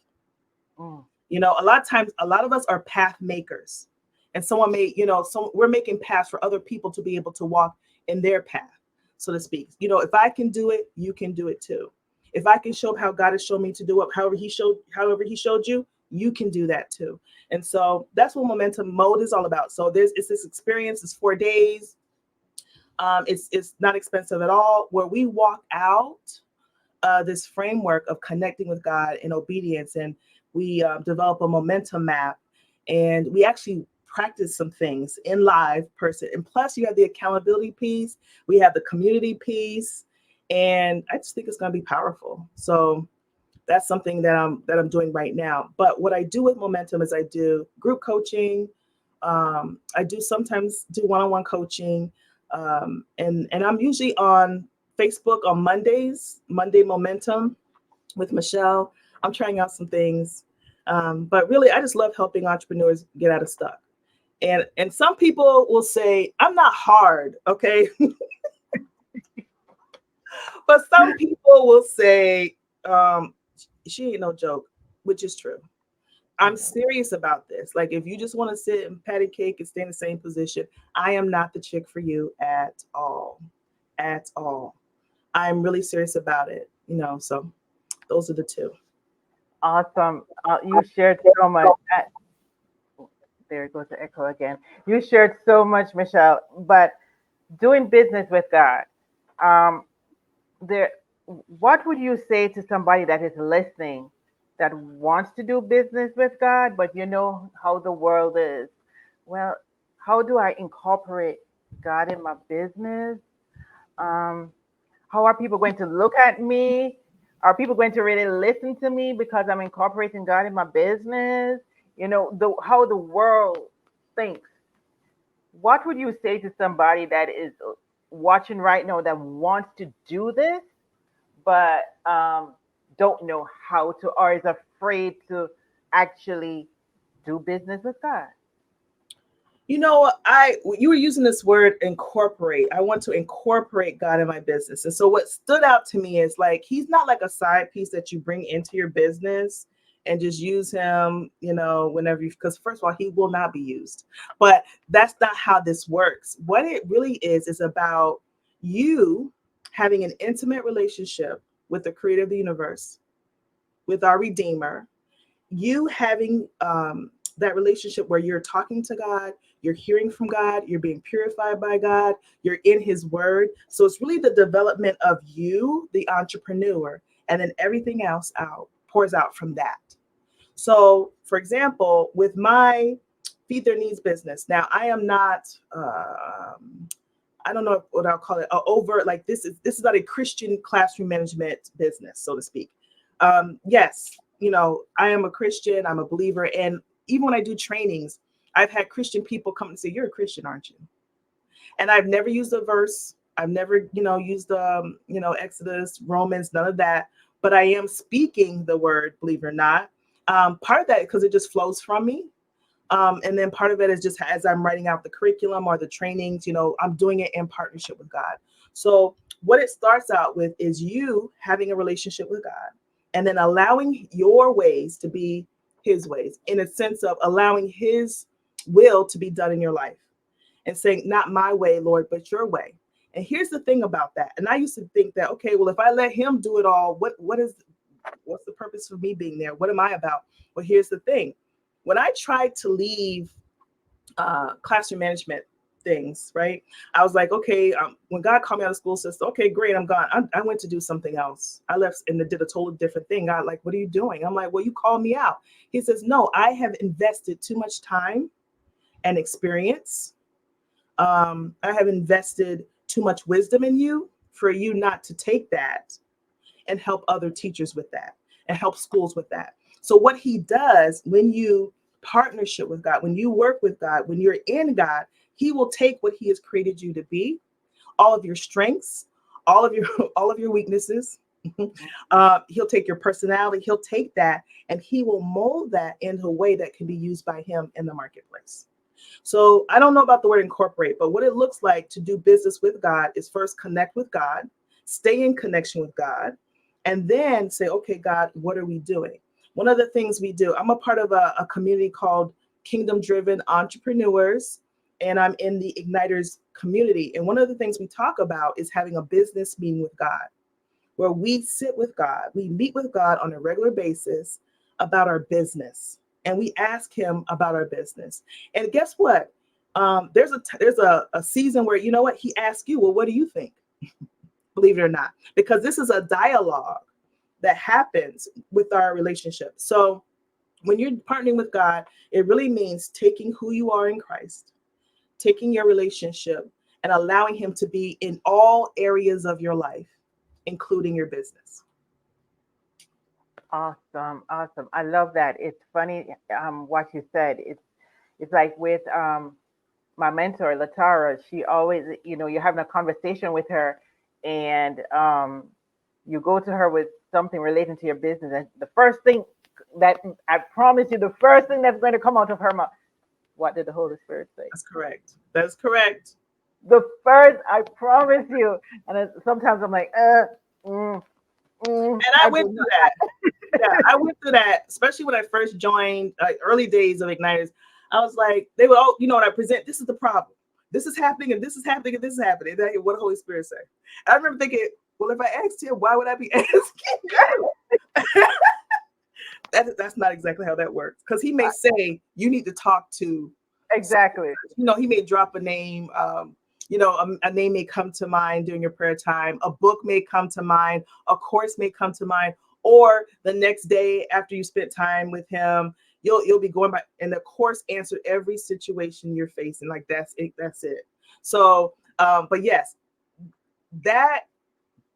Mm. A lot of times, a lot of us are path makers, and someone may, we're making paths for other people to be able to walk in their path, so to speak. If I can do it, you can do it too. If I can show up how God has shown me to do it, however he showed you, you can do that too. And so that's what momentum mode is all about. So it's this experience. It's 4 days. It's not expensive at all, where we walk out this framework of connecting with God in obedience, and we develop a momentum map, and we actually practice some things in live person. And plus, you have the accountability piece, we have the community piece, and I just think it's going to be powerful. So that's something that I'm doing right now. But what I do with momentum is I do group coaching. I do sometimes do one-on-one coaching, and I'm usually on Facebook on Mondays, Monday Momentum with Michele. I'm trying out some things, but really, I just love helping entrepreneurs get out of stuck. And some people will say, I'm not hard, okay? But some people will say, she ain't no joke, which is true. I'm serious about this. Like, if you just want to sit and patty cake and stay in the same position, I am not the chick for you at all. At all. I'm really serious about it, so those are the two. Awesome. You shared so much. There goes the echo again. You shared so much, Michele. But doing business with God, um, there. What would you say to somebody that is listening, that wants to do business with God, but you know how the world is? Well, how do I incorporate God in my business? Um, how are people going to look at me? Are people going to really listen to me because I'm incorporating God in my business? How the world thinks. What would you say to somebody that is watching right now that wants to do this, but don't know how to, or is afraid to actually do business with God? You were using this word incorporate. I want to incorporate God in my business. And so what stood out to me is, like, he's not like a side piece that you bring into your business and just use him, whenever because first of all, he will not be used. But that's not how this works. What it really is about you having an intimate relationship with the creator of the universe, with our Redeemer, you having that relationship where you're talking to God, you're hearing from God, you're being purified by God, you're in His Word. So it's really the development of you, the entrepreneur, and then everything else out pours out from that. So, for example, with my Feed Their Needs business, now I am not. I don't know what I'll call it, overt, like this is not a Christian classroom management business, so to speak. Yes, I am a Christian, I'm a believer, and even when I do trainings, I've had Christian people come and say, "You're a Christian, aren't you?" And I've never used a verse. I've never, used Exodus, Romans, none of that. But I am speaking the word, believe it or not. Part of that because it just flows from me. And then part of it is just as I'm writing out the curriculum or the trainings, I'm doing it in partnership with God. So what it starts out with is you having a relationship with God and then allowing your ways to be His ways, in a sense of allowing His will to be done in your life and saying, not my way, Lord, but your way. And here's the thing about that. And I used to think that, okay, well, if I let Him do it all, what's the purpose of me being there? What am I about? Well, here's the thing. When I tried to leave classroom management things, right? I was like, okay, when God called me out of the school system, okay, great, I'm gone. I went to do something else. I left and did a totally different thing. God, like, what are you doing? I'm like, well, you called me out. He says, no, I have invested too much time and experience. I have invested too much wisdom in you for you not to take that and help other teachers with that and help schools with that. So what He does when you partnership with God, when you work with God, when you're in God, He will take what He has created you to be, all of your strengths, all of your all of your weaknesses. He'll take your personality, He'll take that, and He will mold that into a way that can be used by Him in the marketplace. So I don't know about the word incorporate, but what it looks like to do business with God is first connect with God, stay in connection with God, and then say, okay, God, what are we doing? One of the things we do, I'm a part of a community called Kingdom Driven Entrepreneurs, and I'm in the Igniters community. And one of the things we talk about is having a business meeting with God, where we sit with God, we meet with God on a regular basis about our business, and we ask Him about our business. And guess what? There's a season where, you know what, He asks you, well, what do you think? Believe it or not, because this is a dialogue that happens with our relationship. So when you're partnering with God, it really means taking who you are in Christ, taking your relationship and allowing Him to be in all areas of your life, including your business. Awesome, awesome. I love that. It's funny what you said. It's like with my mentor Latara. She always, you're having a conversation with her, and you go to her with something relating to your business, and the first thing that I promise you, the first thing that's going to come out of her mouth, what did the Holy Spirit say? That's correct. That's correct. The first, I promise you. And sometimes I'm like, And I I went do through not. that. Yeah, I went through that, especially when I first joined, like early days of Igniters. I was like, they would all, when I present, this is the problem. This is happening, and this is happening, and this is happening. And then I hear what the Holy Spirit say. I remember thinking, well, if I asked Him, why would I be asking you? That's not exactly how that works. Because He may say, you need to talk to, Exactly. He may drop a name. A name may come to mind during your prayer time. A book may come to mind. A course may come to mind. Or the next day after you spent time with Him, you'll be going by, and the course answered every situation you're facing. Like that's it. That's it. So, but yes, that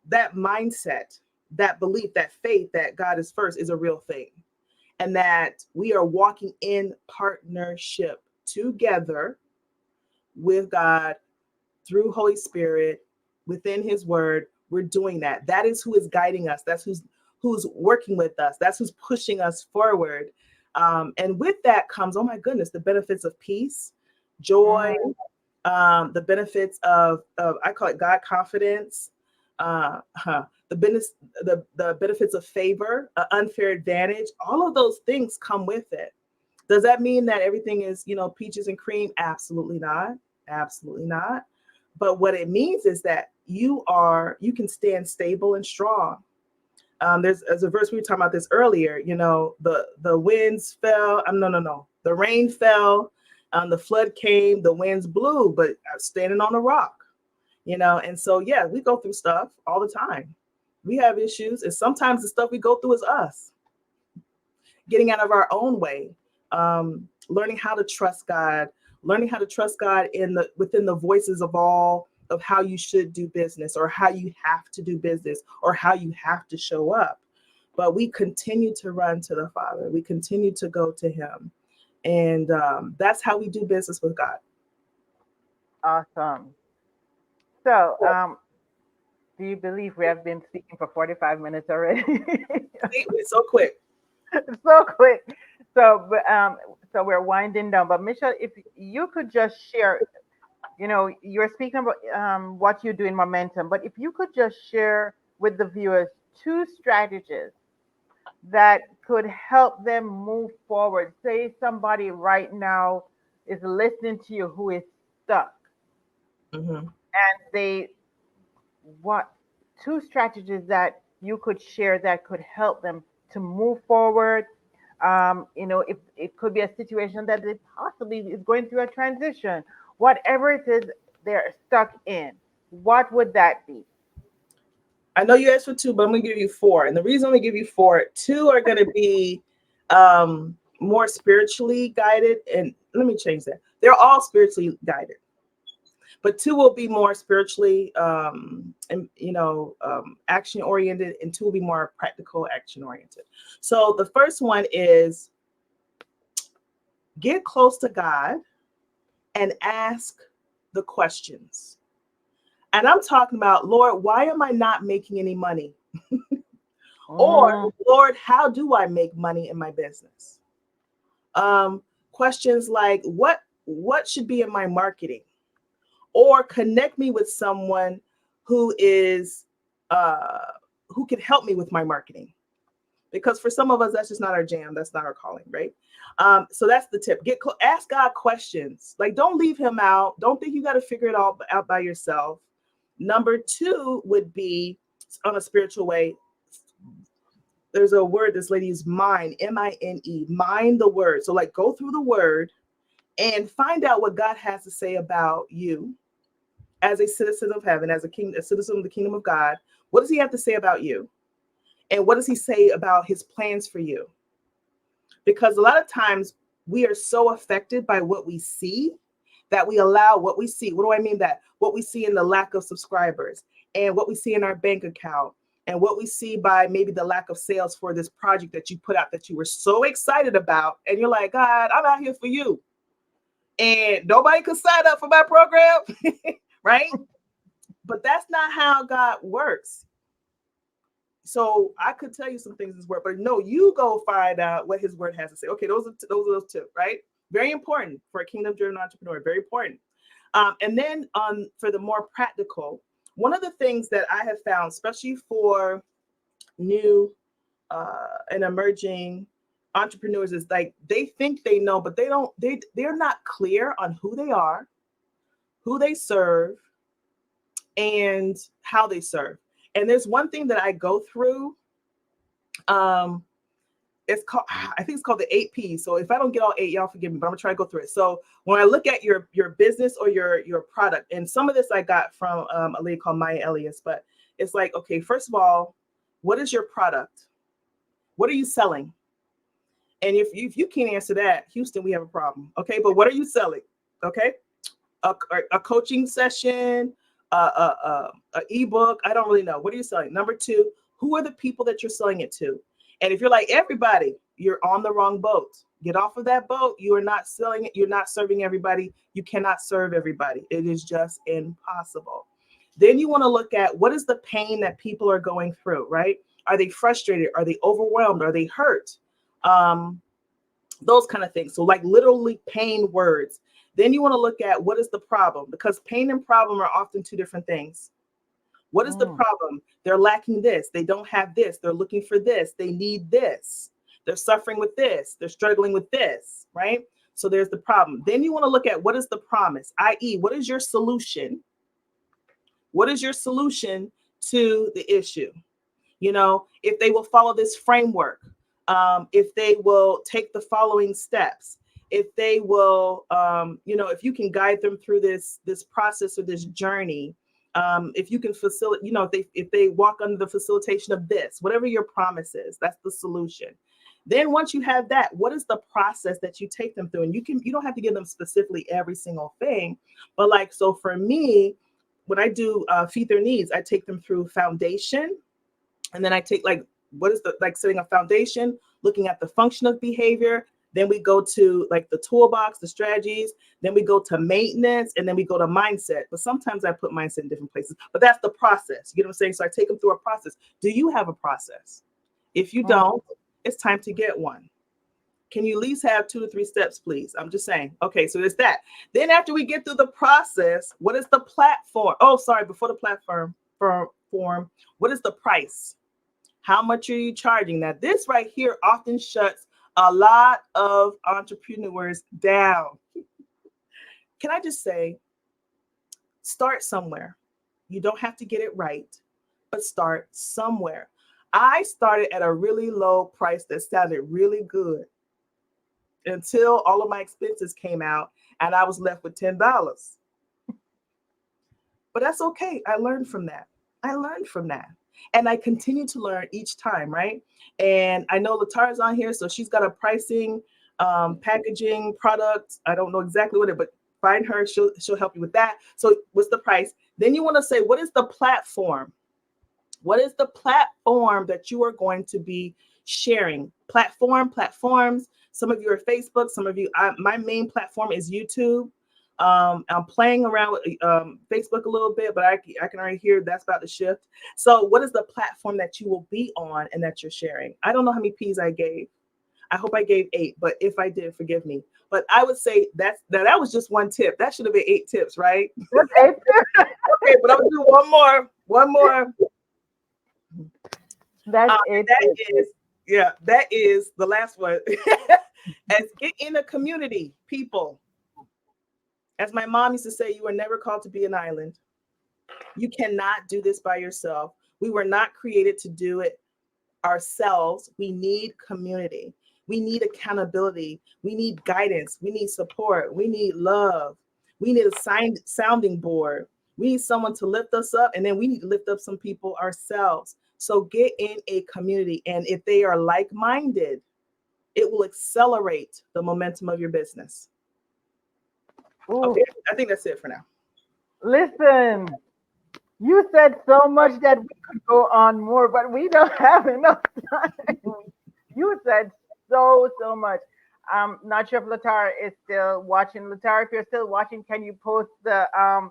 that mindset, that belief, that faith that God is first is a real thing, and that we are walking in partnership together with God through Holy Spirit within His Word. We're doing that. That is who is guiding us. That's who's working with us. That's who's pushing us forward. And with that comes, oh my goodness, the benefits of peace, joy, Mm, the benefits of I call it God confidence, the benefits the benefits of favor, unfair advantage. All of those things come with it. Does that mean that everything is, peaches and cream? Absolutely not. Absolutely not. But what it means is that you can stand stable and strong There's a verse we were talking about this earlier. The winds fell. No. The rain fell, the flood came, the winds blew, but I'm standing on a rock. And so yeah, we go through stuff all the time. We have issues, and sometimes the stuff we go through is us getting out of our own way, learning how to trust God, learning how to trust God within the voices of all of how you should do business, or how you have to do business, or how you have to show up. But we continue to run to the Father. We continue to go to Him, and that's how we do business with God. Awesome. So, do you believe we have been speaking for 45 minutes already? It's so quick. So quick. So we're winding down. But Michelle, if you could just share, you're speaking about what you do in momentum, but if you could just share with the viewers two strategies that could help them move forward. Say somebody right now is listening to you who is stuck, Mm-hmm. and they what two strategies that you could share that could help them to move forward. If it could be a situation that they possibly is going through a transition, whatever it is they're stuck in, what would that be? I know you asked for two, but I'm gonna give you four. And the reason I'm gonna give you four, two are gonna be more spiritually guided. And let me change that. They're all spiritually guided, but two will be more spiritually action oriented, and two will be more practical action oriented. So the first one is get close to God and ask the questions. And I'm talking about, Lord, why am I not making any money? Or, Mm, Lord, how do I make money in my business? Questions like, what should be in my marketing? Or connect me with someone who is who can help me with my marketing. Because for some of us, that's just not our jam. That's not our calling, right? So that's the tip. Ask God questions. Like, don't leave Him out. Don't think you got to figure it all out by yourself. Number two would be, on a spiritual way, there's a word this lady used, mine, M-I-N-E, mine the word. So like, go through the word and find out what God has to say about you as a citizen of heaven, as a citizen of the kingdom of God. What does He have to say about you? And what does He say about His plans for you? Because a lot of times we are so affected by what we see that we allow what we see. What do I mean that? What we see in the lack of subscribers, and what we see in our bank account, and what we see by maybe the lack of sales for this project that you put out that you were so excited about. And you're like, God, I'm out here for you. And nobody could sign up for my program, right? But that's not how God works. So I could tell you some things in His word, but no, you go find out what His word has to say. Okay, those are those two, right? Very important for a kingdom-driven entrepreneur. Very important. And then for the more practical, one of the things that I have found, especially for new and emerging entrepreneurs, is like they think they know, but they don't. They're not clear on who they are, who they serve, and how they serve. And there's one thing that I go through. It's called, I think it's called the 8 Ps. So if I don't get all eight, y'all forgive me, but I'm gonna try to go through it. So when I look at your business or your product, and some of this I got from a lady called Maya Elias, but it's like, okay, first of all, what is your product? What are you selling? And if you can't answer that, Houston, we have a problem. Okay, but what are you selling? Okay, a coaching session, a ebook. I don't really know. What are you selling? Number two, who are the people that you're selling it to? And if you're like everybody, you're on the wrong boat. Get off of that boat. You are not selling it. You're not serving everybody. You cannot serve everybody. It is just impossible. Then you want to look at what is the pain that people are going through, right? Are they frustrated? Are they overwhelmed? Are they hurt? Those kind of things. So like literally pain words. Then you want to look at what is the problem, because pain and problem are often two different things. What is the mm, problem? They're lacking this. They don't have this. They're looking for this. They need this. They're suffering with this. They're struggling with this, right? So there's the problem. Then you want to look at what is the promise, i.e., what is your solution? What is your solution to the issue? if they will follow this framework, if they will take the following steps, if they will, if you can guide them through this process or this journey, if you can facilitate, if they walk under the facilitation of this, whatever your promise is, that's the solution. Then once you have that, what is the process that you take them through? And you don't have to give them specifically every single thing, but like, so for me, when I do feed their needs, I take them through foundation, and then I take like, what is the, like, setting a foundation, looking at the function of behavior. Then we go to like the toolbox, the strategies. Then we go to maintenance, and then we go to mindset. But sometimes I put mindset in different places, but that's the process. You get what I'm saying? So I take them through a process. Do you have a process? If you Mm. don't, it's time to get one. Can you at least have 2 to 3 steps, please? I'm just saying. Okay, so there's that. Then after we get through the process, what is the platform? Oh, sorry, before the platform form, what is the price? How much are you charging? Now, this right here often shuts a lot of entrepreneurs down. Can I just say, start somewhere. You don't have to get it right, but start somewhere. I started at a really low price that sounded really good until all of my expenses came out and I was left with $10. But that's okay. I learned from that. I learned from that. And I continue to learn each time, right? And I know Latara's on here, so she's got a pricing, packaging, product. I don't know exactly what it, but find her. She'll help you with that. So what's the price? Then you want to say, what is the platform? What is the platform that you are going to be sharing? Platforms. Some of you are Facebook. Some of you, my main platform is YouTube. I'm playing around with Facebook a little bit, but I can already hear that's about to shift. So what is the platform that you will be on and that you're sharing? I don't know how many P's I gave. I hope I gave 8, but if I did, forgive me. But I would say that was just one tip. That should have been 8 tips, right? Okay. Okay, but I'm gonna do one more. One more. That's it. That is the last one. As get in a community, people. As my mom used to say, you were never called to be an island. You cannot do this by yourself. We were not created to do it ourselves. We need community. We need accountability. We need guidance. We need support. We need love. We need a sounding board. We need someone to lift us up, and then we need to lift up some people ourselves. So get in a community, and if they are like-minded, it will accelerate the momentum of your business. Ooh, Okay, I think that's it for now. listen, you said so much that we could go on more, but we don't have enough time. You said so much. Not sure if Latara is still watching. Latara, if you're still watching, can you post the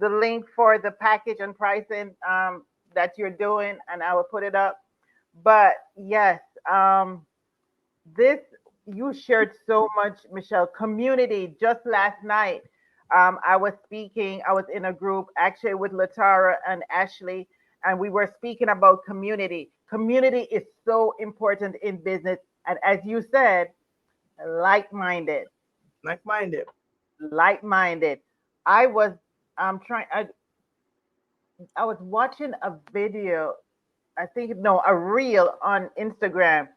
link for the package and pricing that you're doing, and I will put it up. But yes, this you shared so much, Michelle. Community. Just last night, I was speaking. I was in a group actually with Latara and Ashley, and we were speaking about community. Community is so important in business, and as you said, like-minded, Like-minded. like-minded. I was trying. I was watching a video. I think no, a reel on Instagram,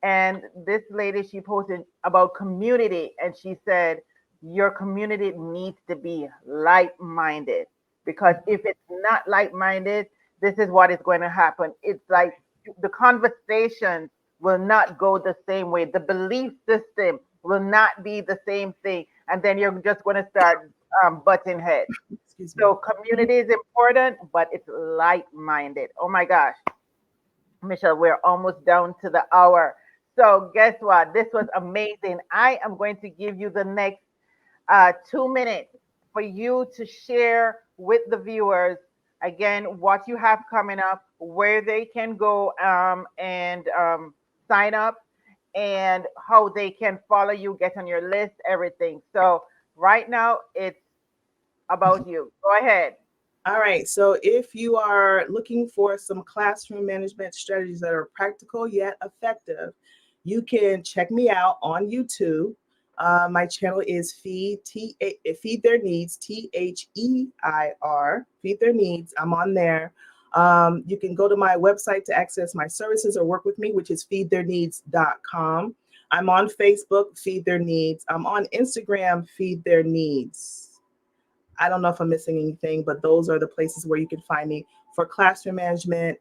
and this lady she posted about community, and she said your community needs to be like-minded because if it's not like-minded, this is what is going to happen. It's like the conversations will not go the same way. The belief system will not be the same thing, and then you're just going to start butting heads. Excuse me. So community is important, but it's like-minded. Oh my gosh. Michelle, we're almost down to the hour. So guess what? This was amazing. I am going to give you the next 2 minutes for you to share with the viewers again what you have coming up, where they can go and sign up, and how they can follow you, get on your list, everything. So right now it's about you. Go ahead. All right. So if you are looking for some classroom management strategies that are practical yet effective, you can check me out on YouTube. My channel is Feed Their Needs, THEIR, Feed Their Needs. I'm on there. You can go to my website to access my services or work with me, which is feedtheirneeds.com. I'm on Facebook, Feed Their Needs. I'm on Instagram, Feed Their Needs. I don't know if I'm missing anything, but those are the places where you can find me for classroom management,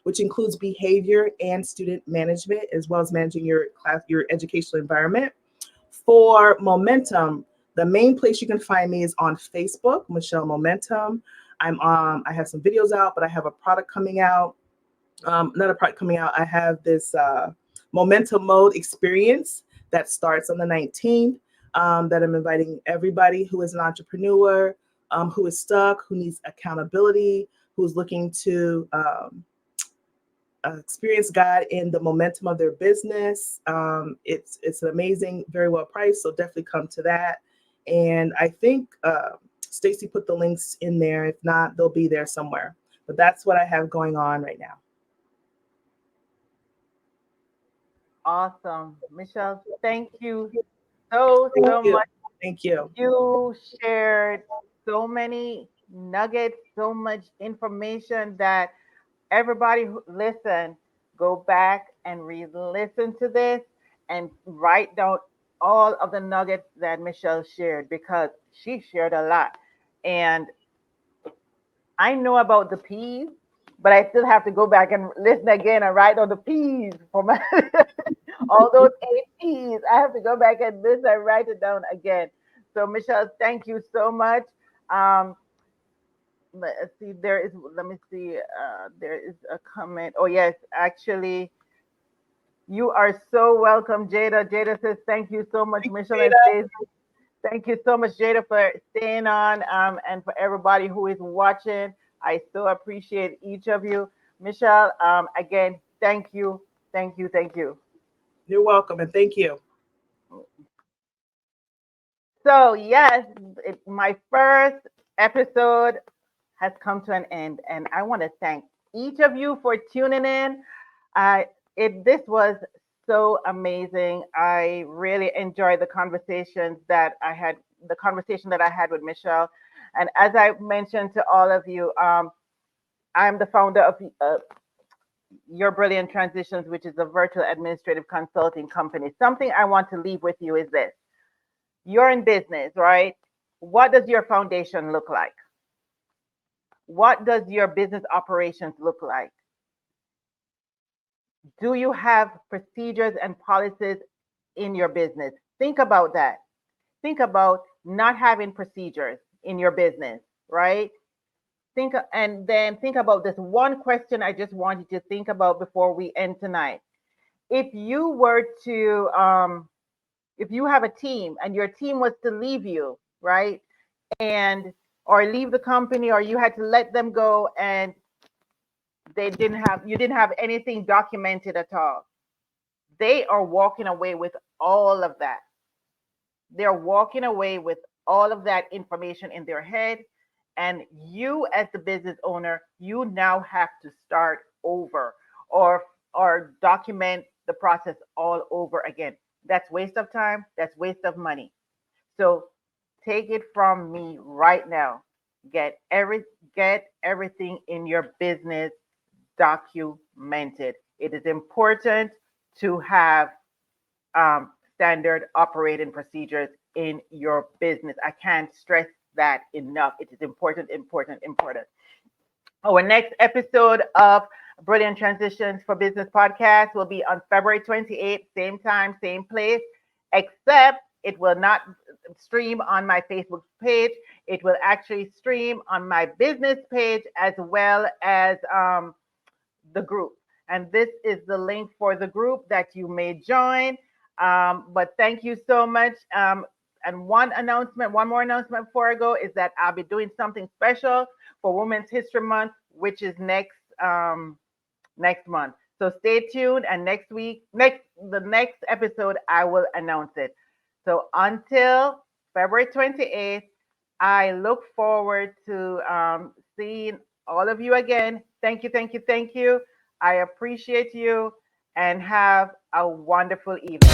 which includes behavior and student management, as well as managing your educational environment. For momentum, the main place you can find me is on Facebook, Michele Momentum. I have some videos out, but I have a product coming out. Another product coming out. I have this momentum mode experience that starts on the 19th. That I'm inviting everybody who is an entrepreneur, who is stuck, who needs accountability, who's looking to experience God in the momentum of their business. It's an amazing, very well priced, so definitely come to that. And I think Stacy put the links in there. If not, they'll be there somewhere. But that's what I have going on right now. Awesome. Michele, thank you so Thank you. much. Thank you. You shared so many nuggets, so much information that everybody who listen, go back and re-listen to this and write down all of the nuggets that Michele shared because she shared a lot. And I know about the P's, but I still have to go back and listen again and write on the P's for my all those 8 P's. I have to go back and listen and write it down again. So Michele, thank you so much. Um, let's see, let me see, there is a comment. Oh yes, actually, you are so welcome, Jada. Jada says thank you so much, Michele and Stacey. Thank you so much, Jada, for staying on, and for everybody who is watching. I so appreciate each of you. Michele, again, thank you, thank you, thank you. You're welcome, and thank you. So yes, my first episode has come to an end, and I want to thank each of you for tuning in. This was so amazing. I really enjoyed the conversation that I had with Michele. And as I mentioned to all of you, I'm the founder of Your Brilliant Transitions, which is a virtual administrative consulting company. Something I want to leave with you is this: you're in business, right? What does your foundation look like? What does your business operations look like? Do you have procedures and policies in your business? Think about that. Think about not having procedures in your business, right? And then think about this one question I just want you to think about before we end tonight. If you were to, if you have a team and your team was to leave you, right? And, or leave the company, or you had to let them go and you didn't have anything documented at all. They are walking away with all of that. They're walking away with all of that information in their head. And you, as the business owner, you now have to start over, or document the process all over again. That's waste of time. That's waste of money. So take it from me right now. Get everything in your business documented. It is important to have standard operating procedures in your business. I can't stress that enough. It is important, important, important. Our next episode of Brilliant Transitions for Business podcast will be on February 28th, same time, same place, except it will not stream on my Facebook page. It will actually stream on my business page as well as the group. And this is the link for the group that you may join. But thank you so much. And one more announcement before I go is that I'll be doing something special for Women's History Month, which is next month. So stay tuned, and the next episode, I will announce it. So until February 28th, I look forward to seeing all of you again. Thank you, thank you, thank you. I appreciate you, and have a wonderful evening.